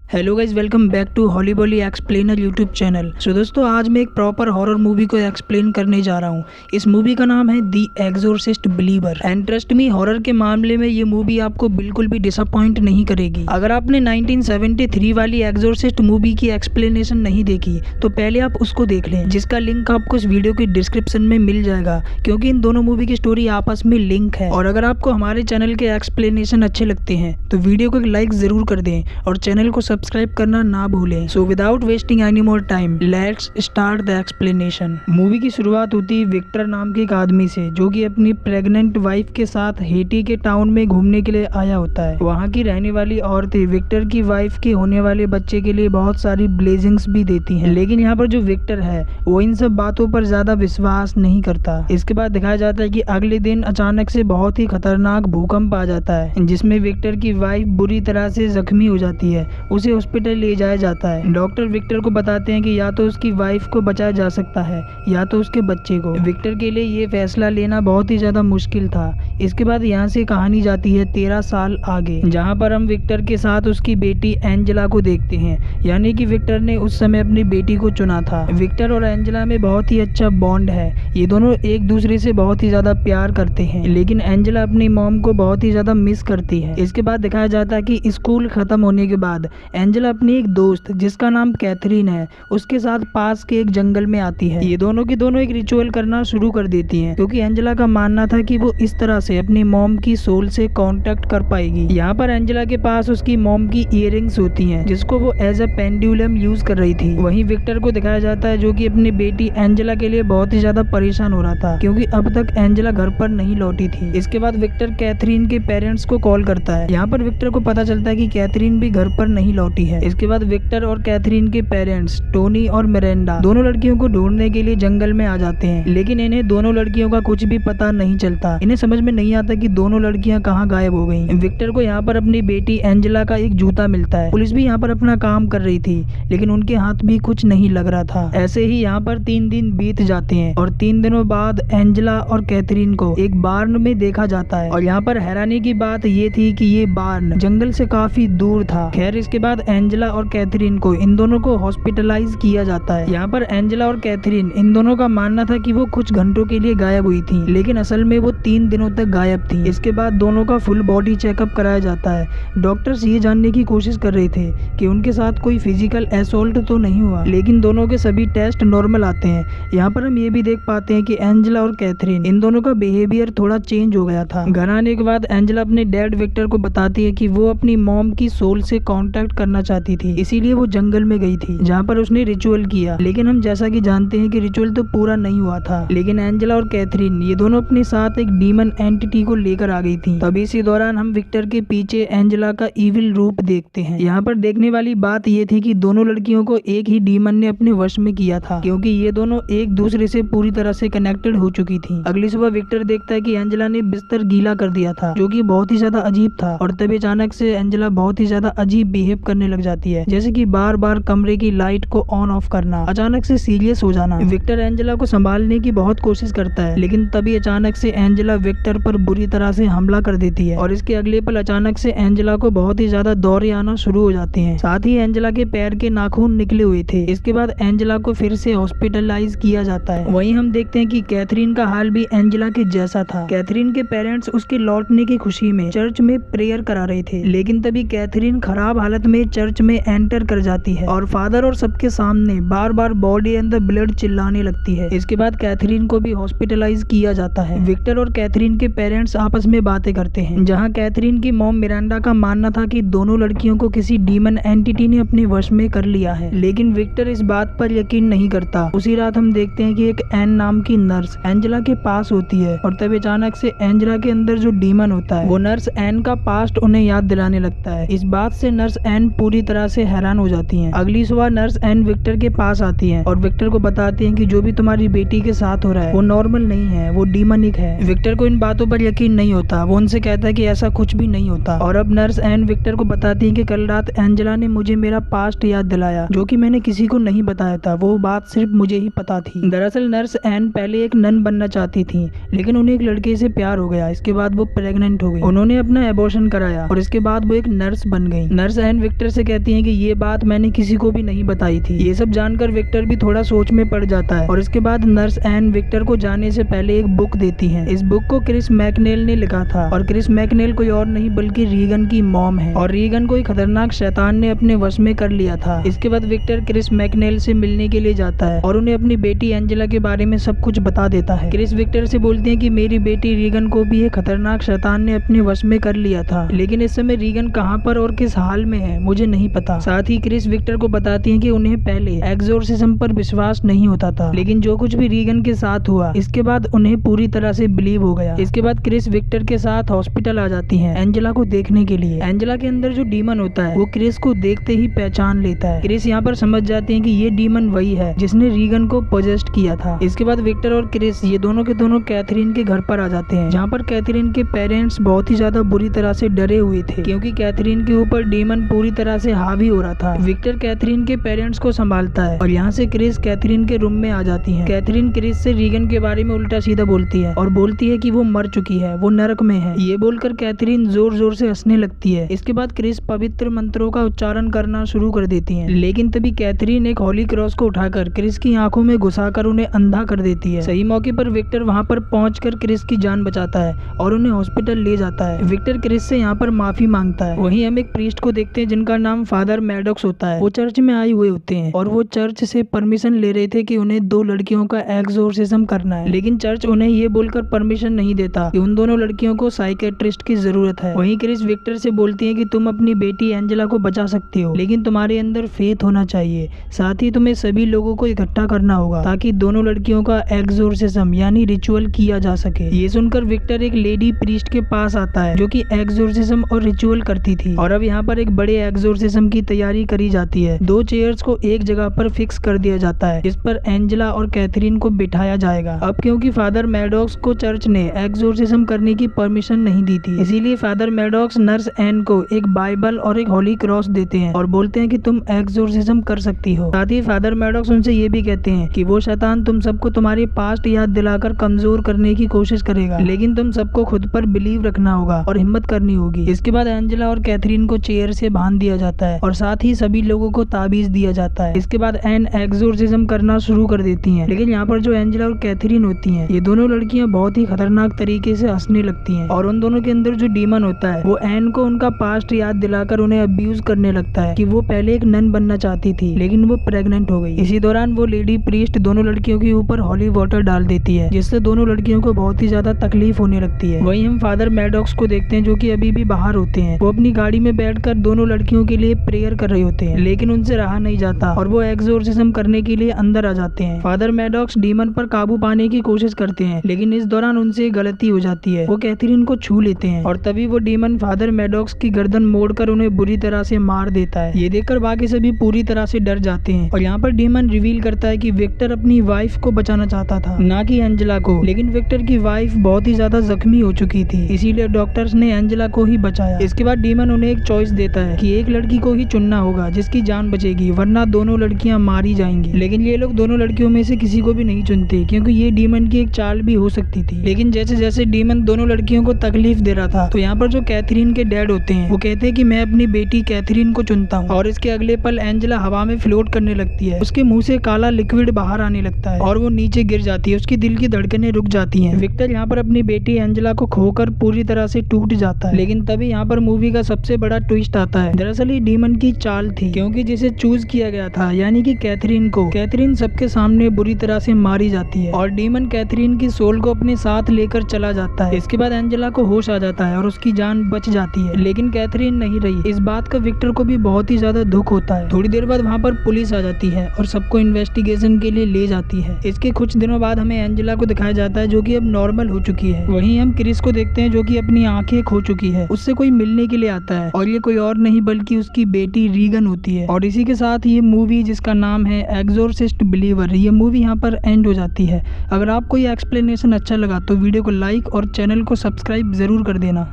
Hello guys, welcome back to Hollybolly explainer YouTube channel. So दोस्तों, आज मैं एक प्रॉपर हॉरर मूवी को एक्सप्लेन करने जा रहा हूँ। इस मूवी का नाम है the exorcist believer. And trust me, horror के मामले में ये मूवी आपको बिल्कुल भी डिसअपॉइंट नहीं करेगी। अगर आपने 1973 वाली एग्जोर्सिस्ट मूवी की एक्सप्लेनेशन नहीं देखी तो पहले आप उसको देख लें, जिसका लिंक आपको इस वीडियो के डिस्क्रिप्शन में मिल जाएगा, क्योंकि इन दोनों मूवी की स्टोरी आपस में लिंक है। और अगर आपको हमारे चैनल के एक्सप्लेनेशन अच्छे लगते हैं तो वीडियो को एक लाइक जरूर कर दें और चैनल को सब्सक्राइब करना ना भूलें। So without wasting any more time, let's start the explanation. Movie की शुरुआत होती है विक्टर नाम के एक आदमी से, जो कि अपनी प्रेग्नेंट वाइफ के साथ हेटी के टाउन में घूमने के लिए आया होता है। वहाँ की रहने वाली औरतें विक्टर की वाइफ के होने वाले बच्चे के लिए बहुत सारी ब्लेसिंग्स भी देती हैं, लेकिन यहाँ पर जो विक्टर है वो इन सब बातों पर ज्यादा विश्वास नहीं करता। इसके बाद दिखाया जाता है कि अगले दिन अचानक से बहुत ही खतरनाक भूकंप आ जाता है, जिसमें विक्टर की वाइफ बुरी तरह से जख्मी हो जाती है। उसे हॉस्पिटल ले जाया जाता है। डॉक्टर विक्टर को बताते हैं कि या तो उसकी वाइफ को बचाया जा सकता है या तो उसके बच्चे को। विक्टर के लिए ये फैसला लेना बहुत ही ज्यादा मुश्किल था। इसके बाद यहाँ से कहानी जाती है 13 साल आगे, जहाँ पर हम विक्टर के साथ उसकी बेटी एंजेला को देखते हैं। यानी कि विक्टर ने उस समय अपनी बेटी को चुना था। विक्टर और एंजेला में बहुत ही अच्छा बॉन्ड है। ये दोनों एक दूसरे से बहुत ही ज्यादा प्यार करते हैं, लेकिन एंजेला अपनी मॉम को बहुत ही ज्यादा मिस करती है। इसके बाद दिखाया जाता है कि स्कूल खत्म होने के बाद एंजेला अपनी एक दोस्त जिसका नाम कैथरीन है उसके साथ पास के एक जंगल में आती है। ये दोनों की दोनों एक रिचुअल करना शुरू कर देती हैं, क्योंकि एंजेला का मानना था कि वो इस तरह से अपनी मॉम की सोल से कांटेक्ट कर पाएगी। यहाँ पर एंजेला के पास उसकी मॉम की इयररिंग्स होती हैं, जिसको वो एज अ पेंडुलम यूज कर रही थी। वहीं विक्टर को दिखाया जाता है, जो कि अपनी बेटी एंजेला के लिए बहुत ही ज्यादा परेशान हो रहा था, क्योंकि अब तक एंजेला घर पर नहीं लौटी थी। इसके बाद विक्टर कैथरीन के पेरेंट्स को कॉल करता है। यहाँ पर विक्टर को पता चलता है कि कैथरीन भी घर पर नहीं लौटी है। इसके बाद विक्टर और कैथरीन के पेरेंट्स टोनी और मिरेंडा दोनों लड़कियों को ढूंढने के लिए जंगल में आ जाते हैं, लेकिन इन्हें दोनों लड़कियों का कुछ भी पता नहीं चलता। इन्हें समझ में नहीं आता कि दोनों लड़कियां कहां गायब हो गईं। विक्टर को यहाँ पर अपनी बेटी एंजेला का एक जूता मिलता है। पुलिस भी यहाँ पर अपना काम कर रही थी, लेकिन उनके हाथ भी कुछ नहीं लग रहा था। ऐसे ही यहाँ पर 3 दिन बीत जाते हैं और 3 दिनों बाद एंजेला और कैथरीन को एक बार्न में देखा जाता है। और यहाँ पर हैरानी की बात ये थी कि ये बार्न जंगल से काफी दूर था। खैर, इसके बाद एंजेला और कैथरीन को इन दोनों को हॉस्पिटलाइज किया जाता है। यहाँ पर एंजेला और कैथरीन इन दोनों का मानना था कि वो कुछ घंटों के लिए गायब हुई थी, लेकिन असल में वो 3 दिनों तक गायब थी। इसके बाद दोनों का फुल बॉडी चेकअप कराया जाता है। डॉक्टर्स ये जानने की कोशिश कर रहे थे कि उनके साथ कोई फिजिकल असॉल्ट तो नहीं हुआ, लेकिन दोनों के सभी टेस्ट नॉर्मल आते हैं। यहाँ पर हम ये भी देख पाते हैं कि एंजेला और कैथरीन इन दोनों का बिहेवियर थोड़ा चेंज हो गया था। घर आने के बाद एंजेला अपने डैड विक्टर को बताती है कि वो अपनी मॉम की सोल से कांटेक्ट करना चाहती थी, इसीलिए वो जंगल में गई थी, जहाँ पर उसने रिचुअल किया। लेकिन हम जैसा कि जानते हैं कि रिचुअल तो पूरा नहीं हुआ था। लेकिन एंजेला और कैथरीन ये दोनों अपने साथ एक डीमन एंटिटी को लेकर आ गई थी। तभी इसी दौरान हम विक्टर के पीछे एंजेला का इविल रूप देखते हैं। यहाँ पर देखने वाली बात ये थी कि दोनों लड़कियों को एक ही डीमन ने अपने वश में किया था, क्योंकि ये दोनों एक दूसरे से पूरी तरह से कनेक्टेड हो चुकी थी। अगली सुबह विक्टर देखता है कि एंजेला ने बिस्तर गीला कर दिया था, जो कि बहुत ही ज्यादा अजीब था। और तभी अचानक से एंजेला बहुत ही ज्यादा अजीब बिहेव करने लग जाती है, जैसे कि बार बार कमरे की लाइट को ऑन ऑफ करना, अचानक से सीरियस हो जाना। विक्टर एंजेला को संभालने की बहुत कोशिश करता है, लेकिन तभी अचानक से एंजेला विक्टर पर बुरी तरह से हमला कर देती है। और इसके अगले पल अचानक से एंजेला को बहुत ही ज्यादा दौरे आना शुरू हो जाते हैं। साथ ही एंजेला के पैर के नाखून निकले हुए थे। इसके बाद एंजेला को फिर से हॉस्पिटलाइज किया जाता है। वहीं हम देखते हैं कि कैथरीन का हाल भी एंजेला के जैसा था। कैथरीन के पेरेंट्स उसके लौटने की खुशी में चर्च में प्रेयर करा रहे थे, लेकिन तभी कैथरीन खराब हालत में चर्च में एंटर कर जाती है और फादर और सबके सामने बार बार बॉडी एंड द ब्लड चिल्लाने लगती है। इसके बाद कैथरीन को भी हॉस्पिटलाइज किया जाता है। विक्टर और कैथरीन के पेरेंट्स आपस में बातें करते हैं, जहां कैथरीन की मॉम मिरांडा का मानना था कि दोनों लड़कियों को किसी डीमन एंटिटी ने अपने वश में कर लिया है, लेकिन विक्टर इस बात पर यकीन नहीं करता। उसी रात हम देखते हैं कि एक एन नाम की नर्स एंजेला के पास होती है, और तभी अचानक से एंजेला के अंदर जो डीमन होता है वो नर्स एन का पास्ट उन्हें याद दिलाने लगता है। इस बात से नर्स एन पूरी तरह से हैरान हो जाती हैं। अगली सुबह नर्स एन विक्टर के पास आती हैं और विक्टर को बताती हैं कि जो भी तुम्हारी बेटी के साथ हो रहा है वो नॉर्मल नहीं है, वो डीमनिक है। विक्टर को इन बातों पर यकीन नहीं होता। वो उनसे कहता है कि ऐसा कुछ भी नहीं होता। और अब नर्स एन विक्टर को बताती है कि कल रात एंजेला ने मुझे मेरा पास्ट याद दिलाया, जो कि मैंने किसी को नहीं बताया था। वो बात सिर्फ मुझे ही पता थी। दरअसल नर्स एन पहले एक नन बनना चाहती थी, लेकिन उन्हें एक लड़के से प्यार हो गया। इसके बाद वो प्रेग्नेंट हो गई। उन्होंने अपना एबॉर्शन कराया और इसके बाद वो एक नर्स बन गई। नर्स एन विक्टर से कहती हैं कि ये बात मैंने किसी को भी नहीं बताई थी। ये सब जानकर विक्टर भी थोड़ा सोच में पड़ जाता है और इसके बाद नर्स एन विक्टर को जाने से पहले एक बुक देती है। इस बुक को क्रिस मैकनेल ने लिखा था और क्रिस मैकनेल कोई और नहीं बल्कि रीगन की मॉम है और रीगन को एक खतरनाक शैतान ने अपने वश में कर लिया था। इसके बाद विक्टर क्रिस मैकनेल से मिलने के लिए जाता है और उन्हें अपनी बेटी एंजेला के बारे में सब कुछ बता देता है। क्रिस विक्टर से बोलती है कि मेरी बेटी रीगन को भी एक खतरनाक शैतान ने अपने वश में कर लिया था, लेकिन इस समय रीगन कहाँ पर और किस हाल में है मुझे नहीं पता। साथ ही क्रिस विक्टर को बताती है कि उन्हें पहले एक्सोर्सिज्म पर विश्वास नहीं होता था, लेकिन जो कुछ भी रीगन के साथ हुआ इसके बाद उन्हें पूरी तरह से बिलीव हो गया। इसके बाद क्रिस विक्टर के साथ हॉस्पिटल आ जाती है एंजेला को देखने के लिए। एंजेला के अंदर जो डीमन होता है वो क्रिस को देखते ही पहचान लेता है। क्रिस यहाँ पर समझ जाती है कि ये डीमन वही है जिसने रीगन को पोजेस्ट किया था। इसके बाद विक्टर और क्रिस ये दोनों के दोनों कैथरीन के घर पर आ जाते हैं, जहाँ पर कैथरीन के पेरेंट्स बहुत ही ज्यादा बुरी तरह से डरे हुए थे क्योंकि कैथरीन के ऊपर डीमन पूरी तरह से हावी हो रहा था। विक्टर कैथरीन के पेरेंट्स को संभालता है और यहाँ से क्रिस कैथरीन के रूम में आ जाती है। कैथरीन क्रिस से रीगन के बारे में उल्टा सीधा बोलती है और बोलती है कि वो मर चुकी है, वो नरक में है। ये बोलकर कैथरीन जोर जोर से हंसने लगती है। इसके बाद क्रिस पवित्र मंत्रों का उच्चारण करना शुरू कर देती है, लेकिन तभी कैथरीन एक होली क्रॉस को उठाकर क्रिस की आंखों में घुसाकर उन्हें अंधा कर देती है। सही मौके पर विक्टर वहाँ पर पहुंचकर क्रिस की जान बचाता है और उन्हें हॉस्पिटल ले जाता है। विक्टर क्रिस से यहाँ पर माफी मांगता है। वहीं हम एक प्रीस्ट को देखते हैं जिनका नाम फादर मैडॉक्स होता है। वो चर्च में आए हुए होते हैं और वो चर्च से परमिशन ले रहे थे कि उन्हें 2 लड़कियों का एक्सोर्सिज्म करना है, लेकिन चर्च उन्हें ये बोलकर परमिशन नहीं देता कि उन दोनों लड़कियों को साइकेट्रिस्ट की जरूरत है। वहीं क्रिस विक्टर से बोलती है कि तुम अपनी बेटी एंजेला को बचा सकती हो, लेकिन तुम्हारे अंदर फेथ होना चाहिए। साथ ही तुम्हें सभी लोगों को इकट्ठा करना होगा ताकि दोनों लड़कियों का एक्सोर्सिज्म यानी रिचुअल किया जा सके। ये सुनकर विक्टर एक लेडी प्रीस्ट के पास आता है जो कि एक्सोर्सिज्म और रिचुअल करती थी और अब यहाँ पर एक बड़े एक्सोर्सिज्म की तैयारी करी जाती है। 2 चेयर्स को एक जगह पर फिक्स कर दिया जाता है जिस पर एंजेला और कैथरीन को बिठाया जाएगा। अब क्योंकि फादर मैडॉक्स को चर्च ने एक्सोर्सिज्म करने की परमिशन नहीं दी थी, इसीलिए फादर मैडॉक्स नर्स एन को एक बाइबल और एक होली क्रॉस देते हैं और बोलते हैं कि तुम एक्सोर्सिज्म कर सकती हो। साथ ही फादर मैडॉक्स उनसे ये भी कहते हैं कि वो शैतान तुम सबको तुम्हारे पास्ट याद दिलाकर कमजोर करने की कोशिश करेगा, लेकिन तुम सबको खुद पर बिलीव रखना होगा और हिम्मत करनी होगी। इसके बाद एंजेला और कैथरीन को चेयर से बांध दिया जाता है और साथ ही सभी लोगों को ताबीज दिया जाता है। इसके बाद एन एक्सोर्सिज्म करना शुरू कर देती हैं, लेकिन यहाँ पर जो एंजेला और कैथरीन होती हैं ये दोनों लड़कियां बहुत ही खतरनाक तरीके से हंसने लगती हैं और उन दोनों के अंदर जो डीमन होता है वो एन को उनका पास्ट याद दिलाकर उन्हें अब्यूज करने लगता है कि वो पहले एक नन बनना चाहती थी लेकिन वो प्रेग्नेंट हो गई। इसी दौरान वो लेडी प्रीस्ट दोनों लड़कियों के ऊपर हॉली वाटर डाल देती है जिससे दोनों लड़कियों को बहुत ही ज्यादा तकलीफ होने लगती है। वहीं हम फादर मैडॉक्स को देखते हैं जो कि अभी भी बाहर होते हैं। वो अपनी गाड़ी में बैठकर दोनों लड़कियों के लिए प्रेयर कर रहे होते हैं, लेकिन उनसे रहा नहीं जाता और वो एक्सोर्सिज्म करने के लिए अंदर आ जाते हैं। फादर मैडॉक्स डीमन पर काबू पाने की कोशिश करते हैं, लेकिन इस दौरान उनसे गलती हो जाती है। वो कैथरीन को छू लेते हैं और तभी वो डीमन फादर मैडॉक्स की गर्दन मोड़कर उन्हें बुरी तरह से मार देता है। ये देखकर बाकी सभी पूरी तरह से डर जाते हैं और यहाँ पर डीमन रिवील करता है कि विक्टर अपनी वाइफ को बचाना चाहता था, ना कि एंजेला को, लेकिन विक्टर की वाइफ बहुत ही ज्यादा जख्मी हो चुकी थी, इसीलिए डॉक्टर्स ने एंजेला को ही बचाया। इसके बाद डीमन उन्हें एक चॉइस देता है कि एक लड़की को ही चुनना होगा जिसकी जान बचेगी, वरना दोनों लड़कियां मारी जाएंगी। लेकिन ये लोग दोनों लड़कियों में से किसी को भी नहीं चुनते क्योंकि ये डीमन की एक चाल भी हो सकती थी। लेकिन जैसे जैसे डीमन दोनों लड़कियों को तकलीफ दे रहा था तो यहाँ पर जो कैथरीन के डैड होते हैं वो कहते हैं कि मैं अपनी बेटी कैथरीन को चुनता हूँ और इसके अगले पल एंजेला हवा में फ्लोट करने लगती है। उसके मुंह से काला लिक्विड बाहर आने लगता है और वो नीचे गिर जाती है। उसकी दिल की धड़कनें रुक जाती हैं। विक्टर यहाँ पर अपनी बेटी एंजेला को खोकर पूरी तरह से टूट जाता है। लेकिन तभी यहाँ पर मूवी का सबसे बड़ा ट्विस्ट आता है। दरअसल ये डीमन की चाल थी क्योंकि जिसे चूज किया गया था यानी कि कैथरीन को, कैथरीन सबके सामने बुरी तरह से मारी जाती है और डीमन कैथरीन की सोल को अपने साथ लेकर चला जाता है। इसके बाद एंजेला को होश आ जाता है और उसकी जान बच जाती है, लेकिन कैथरीन नहीं रही। इस बात का विक्टर को भी बहुत ही ज्यादा दुख होता है। थोड़ी देर बाद वहाँ पर पुलिस आ जाती है और सबको इन्वेस्टिगेशन के लिए ले जाती है। इसके कुछ दिनों बाद हमें एंजेला को दिखाया जाता है जो कि अब नॉर्मल हो चुकी है। वहीं हम क्रिस को देखते हैं जो कि अपनी आंखें खो चुकी है। उससे कोई मिलने के लिए आता है और ये कोई और नहीं बल्कि उसकी बेटी रीगन होती है। और इसी के साथ ये मूवी जिसका नाम है एक्सोर्सिस्ट बिलीवर, ये मूवी यहाँ पर एंड हो जाती है। अगर आपको ये एक्सप्लेनेशन अच्छा लगा तो वीडियो को लाइक और चैनल को सब्सक्राइब जरूर कर देना।